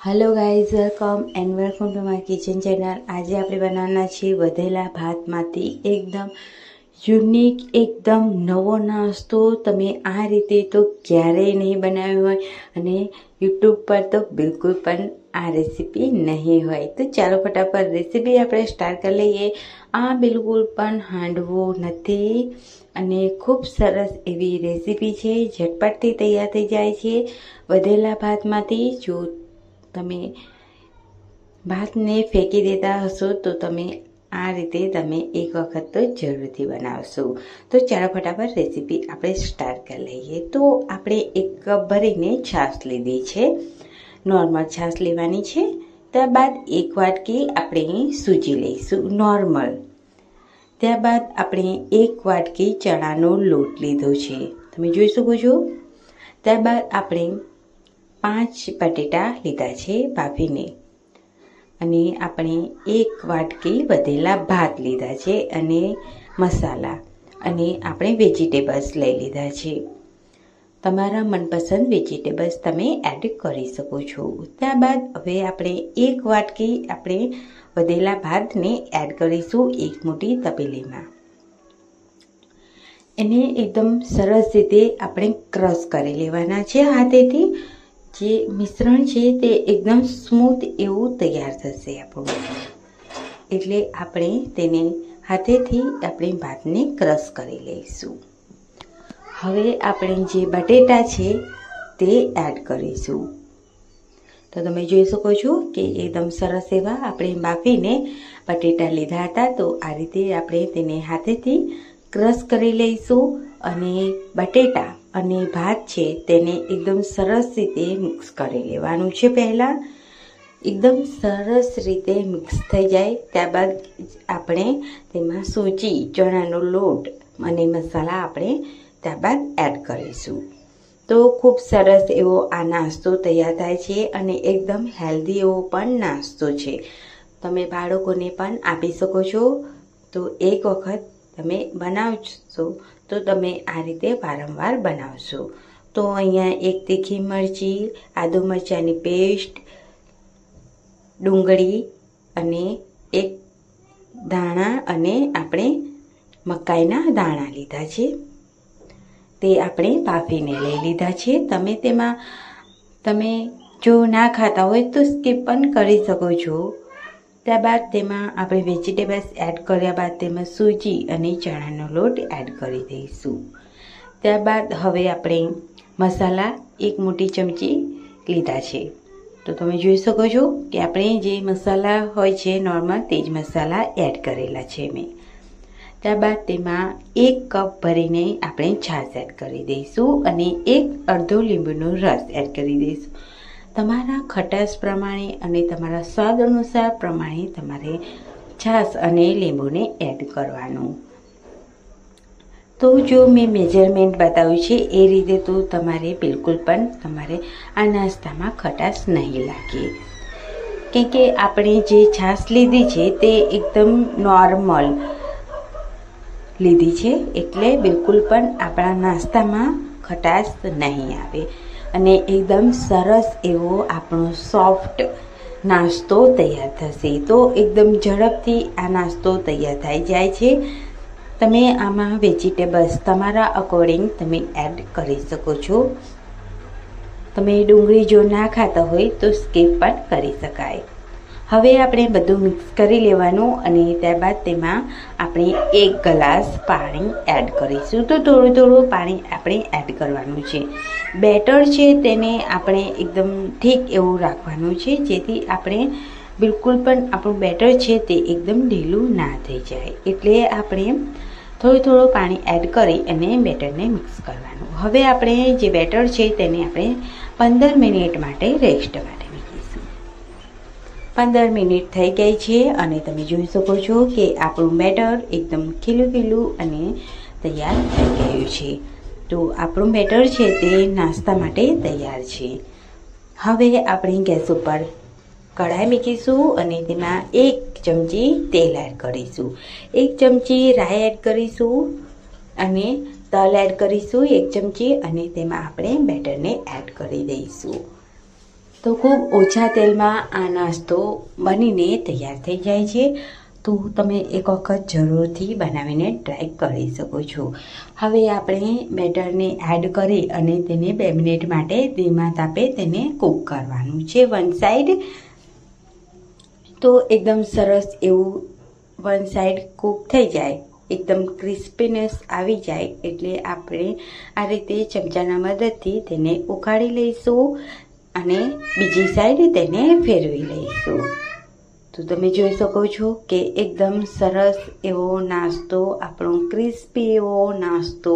Hello guys, welcome and welcome to my kitchen channel. आज આપણે બનાવવાના છીએ વધેલા ભાતમાંથી એકદમ યુનિક, એકદમ નવો નાસ્તો। તમે આ રીતે તો ક્યારેય નહીં બનાવ્યો હોય અને યુટ્યુબ પર તો બિલકુલ પણ આ રેસીપી નહીં હોય। તો ચાલો ફટાફટ રેસીપી આપણે સ્ટાર્ટ કરી લઈએ। આ બિલકુલ પણ હાંડવું નથી અને ખૂબ સરસ એવી રેસીપી છે, ઝટપટથી તૈયાર થઈ જાય છે વધેલા ભાતમાંથી। જો તમે ભાતને ફેંકી દેતા હશો તો તમે આ રીતે તમે એક વખત તો જરૂરથી બનાવશો। તો ચાલો ફટાફટ રેસીપી આપણે સ્ટાર્ટ કરી લઈએ। તો આપણે એક કપ ભરીને છાશ લીધી છે, નોર્મલ છાશ લેવાની છે। ત્યારબાદ એક વાટકી આપણે સૂજી લઈશું નોર્મલ। ત્યારબાદ આપણે એક વાટકી ચણાનો લોટ લીધો છે, તમે જોઈ શકો છો। ત્યારબાદ આપણે 5 બટેટા લીધા છે બાફીને, અને આપણે એક વાટકી વધેલા ભાત લીધા છે અને મસાલા, અને આપણે વેજીટેબલ્સ લઈ લીધા છે। તમારા મનપસંદ વેજીટેબલ્સ તમે એડ કરી શકો છો। ત્યારબાદ હવે આપણે એક વાટકી આપણે વધેલા ભાતને એડ કરીશું એક મોટી તપેલીમાં। એને એકદમ સરસ રીતે આપણે ક્રશ કરી લેવાના છે હાથેથી। જે મિશ્રણ છે તે એકદમ સ્મૂથ એવું તૈયાર થશે આપણું, એટલે આપણે તેને હાથેથી આપણે ભાતને ક્રશ કરી લઈશું। હવે આપણે જે બટેટા છે તે એડ કરીશું। તો તમે જોઈ શકો છો કે એકદમ સરસ એવા આપણે બાફીને બટેટા લીધા હતા। તો આ રીતે આપણે તેને હાથેથી ક્રશ કરી લઈશું, અને બટેટા અને ભાત છે તેને એકદમ સરસ રીતે મિક્સ કરી લેવાનું છે। પહેલાં એકદમ સરસ રીતે મિક્સ થઈ જાય ત્યારબાદ આપણે તેમાં સૂજી, ચણાનો લોટ અને મસાલા આપણે ત્યારબાદ એડ કરીશું। તો ખૂબ સરસ એવો આ નાસ્તો તૈયાર થાય છે, અને એકદમ હેલ્ધી એવો પણ નાસ્તો છે। તમે બાળકોને પણ આપી શકો છો। તો એક વખત તમે બનાવશો તો તમે આ રીતે વારંવાર બનાવશો। તો અહીંયા એક તીખી મરચી, આદુ મરચાંની પેસ્ટ, ડુંગળી અને એક ધાણા અને આપણે મકાઈના દાણા લીધા છે, તે આપણે બાફીને લઈ લીધા છે। તમે જો ના ખાતા હોય તો સ્કીપ પણ કરી શકો છો। ત્યારબાદ તેમાં આપણે વેજીટેબલ્સ એડ કર્યા બાદ તેમાં સૂજી અને ચણાનો લોટ એડ કરી દઈશું। ત્યારબાદ હવે આપણે મસાલા એક મોટી ચમચી લીધા છે। તો તમે જોઈ શકો છો કે આપણે જે મસાલા હોય છે નોર્મલ તે જ મસાલા એડ કરેલા છે મેં। ત્યારબાદ તેમાં એક કપ ભરીને આપણે છાશ એડ કરી દઈશું, અને અડધો લીંબુનો રસ એડ કરી દઈશું। તમારા ખટાશ પ્રમાણે અને તમારા સ્વાદ અનુસાર પ્રમાણે તમારે છાશ અને લીંબુને એડ કરવાનું। તો જો મેં મેજરમેન્ટ બતાવ્યું છે એ રીતે તો તમારે બિલકુલ પણ તમારે આ નાસ્તામાં ખટાશ નહીં લાગે, કેમ કે આપણે જે છાશ લીધી છે તે એકદમ નોર્મલ લીધી છે, એટલે બિલકુલ પણ આપણા નાસ્તામાં ખટાશ નહીં આવે, અને એકદમ સરસ એવો આપણો સોફ્ટ નાસ્તો તૈયાર થશે। તો એકદમ ઝડપથી આ નાસ્તો તૈયાર થઈ જાય છે। તમે આમાં વેજીટેબલ્સ તમારા અકોર્ડિંગ તમે એડ કરી શકો છો। તમે ડુંગળી જો ના ખાતા હોય તો સ્કીપ પણ કરી શકાય। હવે આપણે બધું મિક્સ કરી લેવાનું, અને ત્યારબાદ તેમાં આપણે 1 ગ્લાસ પાણી એડ કરીશું। તો થોડું થોડું પાણી આપણે એડ કરવાનું છે। બેટર છે તેને આપણે એકદમ ઠીક એવું રાખવાનું છે, જેથી આપણે બિલકુલ પણ આપણું બેટર છે તે એકદમ ઢીલું ના થઈ જાય, એટલે આપણે થોડું પાણી એડ કરી અને બેટરને મિક્સ કરવાનું। હવે આપણે જે બેટર છે તેને આપણે 15 મિનિટ માટે રેસ્ટ માટે મૂકીશું। 15 મિનિટ થઈ ગઈ છે, અને તમે જોઈ શકો છો કે આપણું બેટર એકદમ ખીલું અને તૈયાર થઈ ગયું છે। તો આપણું બેટર છે તે નાસ્તા માટે તૈયાર છે। હવે આપણે ગેસ ઉપર કઢાઈ મૂકીશું, અને તેમાં 1 ચમચી તેલ એડ કરીશું, 1 ચમચી રાઈ એડ કરીશું, અને તલ એડ કરીશું 1 ચમચી, અને તેમાં આપણે બેટરને એડ કરી દઈશું। તો ખૂબ ઓછા તેલમાં આ નાસ્તો બનીને તૈયાર થઈ જાય છે. તો તમે એક વખત જરૂરથી બનાવીને ટ્રાય કરી શકો છો. હવે આપણે બેટરને એડ કરી અને તેને 2 મિનિટ માટે ધીમા તાપે તેને કૂક કરવાનું છે વન સાઈડ. તો એકદમ સરસ એવું વન સાઈડ કૂક થઈ જાય, એકદમ ક્રિસ્પીનેસ આવી જાય એટલે આપણે આ રીતે ચમચાના મદદથી તેને ઉકાળી લઈશું અને બીજી સાઈડ તેને ફેરવી લઈશું. તો તમે જોઈ શકો છો કે એકદમ સરસ એવો નાસ્તો, આપણો ક્રિસ્પી એવો નાસ્તો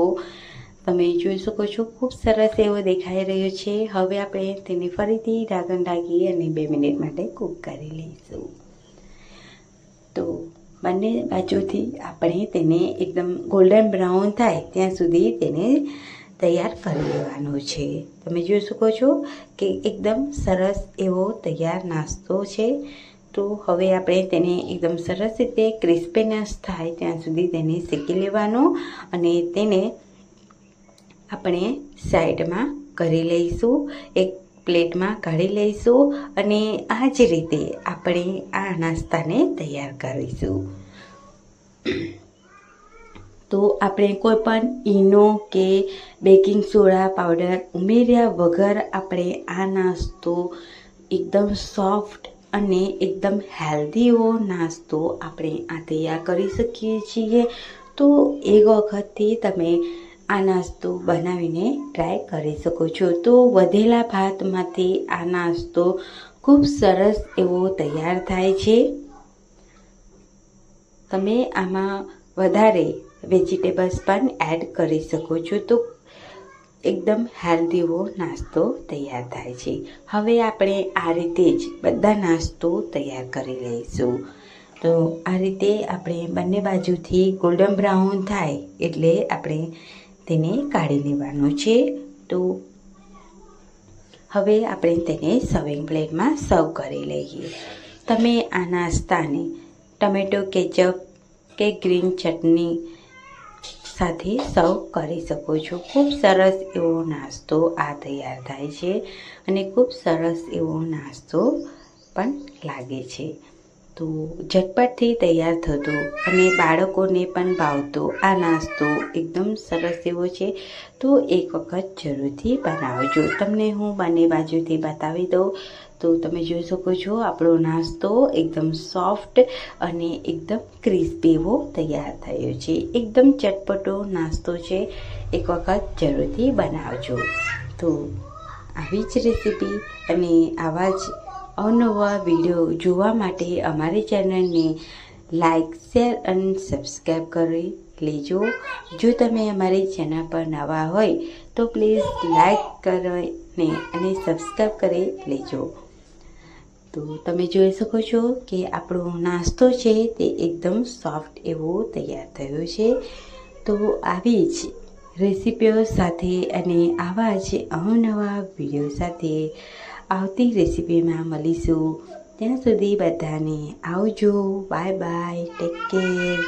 તમે જોઈ શકો છો, ખૂબ સરસ એવો દેખાઈ રહ્યો છે. હવે આપણે તેને ફરીથી ઢાંકણ ઢાંકી અને 2 મિનિટ માટે કૂક કરી લઈશું. તો બંને બાજુથી આપણે તેને એકદમ ગોલ્ડન બ્રાઉન થાય ત્યાં સુધી તેને તૈયાર કરી લેવાનો છે. તમે જોઈ શકો છો કે એકદમ સરસ એવો તૈયાર નાસ્તો છે. તો હવે આપણે તેને એકદમ સરસ રીતે ક્રિસ્પીનેસ થાય ત્યાં સુધી તેને શેકી લેવાનો અને તેને આપણે સાઈડમાં કરી લઈશું, એક પ્લેટમાં કાઢી લઈશું અને આ જ રીતે આપણે આ નાસ્તાને તૈયાર કરીશું. તો આપણે કોઈ પણ ઈનો કે બેકિંગ સોડા પાવડર ઉમેર્યા વગર આપણે આ નાસ્તો એકદમ સોફ્ટ અને એકદમ હેલ્ધી એવો નાસ્તો આપણે આ તૈયાર કરી શકીએ છીએ. તો એક વખતથી તમે આ નાસ્તો બનાવીને ટ્રાય કરી શકો છો. તો વધેલા ભાતમાંથી આ નાસ્તો ખૂબ સરસ એવો તૈયાર થાય છે. તમે આમાં વધારે વેજીટેબલ્સ પણ એડ કરી શકો છો. તો એકદમ હેલ્ધી એવો નાસ્તો તૈયાર થાય છે. હવે આપણે આ રીતે જ બધા નાસ્તો તૈયાર કરી લઈશું. તો આ રીતે આપણે બંને બાજુથી ગોલ્ડન બ્રાઉન થાય એટલે આપણે તેને કાઢી લેવાનું છે. તો હવે આપણે તેને સર્વિંગ પ્લેટમાં સર્વ કરી લઈએ. તમે આ નાસ્તાને ટમેટો કેચઅપ કે ગ્રીન ચટણી સાથે સર્વ કરી શકો છો. ખૂબ સરસ એવો નાસ્તો આ તૈયાર થાય છે અને ખૂબ સરસ એવો નાસ્તો પણ લાગે છે. તો ઝટપટથી તૈયાર થતો અને બાળકોને પણ ભાવતો આ નાસ્તો એકદમ સરસ એવો છે. તો એક વખત જરૂરથી બનાવજો. તમને હું બંને બાજુથી બતાવી દઉં તો તમે જોઈ શકો છો આપણો નાસ્તો એકદમ સોફ્ટ અને એકદમ ક્રિસ્પી એવો તૈયાર થયો છે. એકદમ ચટપટો નાસ્તો છે, એક વખત જરૂરથી બનાવજો. તો આવી જ રેસીપી અને આવા જ અવનવા વિડીયો જોવા માટે અમારી ચેનલને લાઈક, શેર અને સબસ્ક્રાઈબ કરી લેજો. જો તમે અમારી ચેનલ પર નવા હોય તો પ્લીઝ લાઈક કરીને અને સબસ્ક્રાઈબ કરી લેજો. તો તમે જોઈ શકો છો કે આપણો નાસ્તો છે તે એકદમ સોફ્ટ એવો તૈયાર થયો છે. તો આવી જ રેસીપીઓ સાથે અને આવા જ અવનવા વિડીયો સાથે આવતી રેસીપીમાં મળીશું. ત્યાં સુધી બધાને આવજો. Bye bye, take care.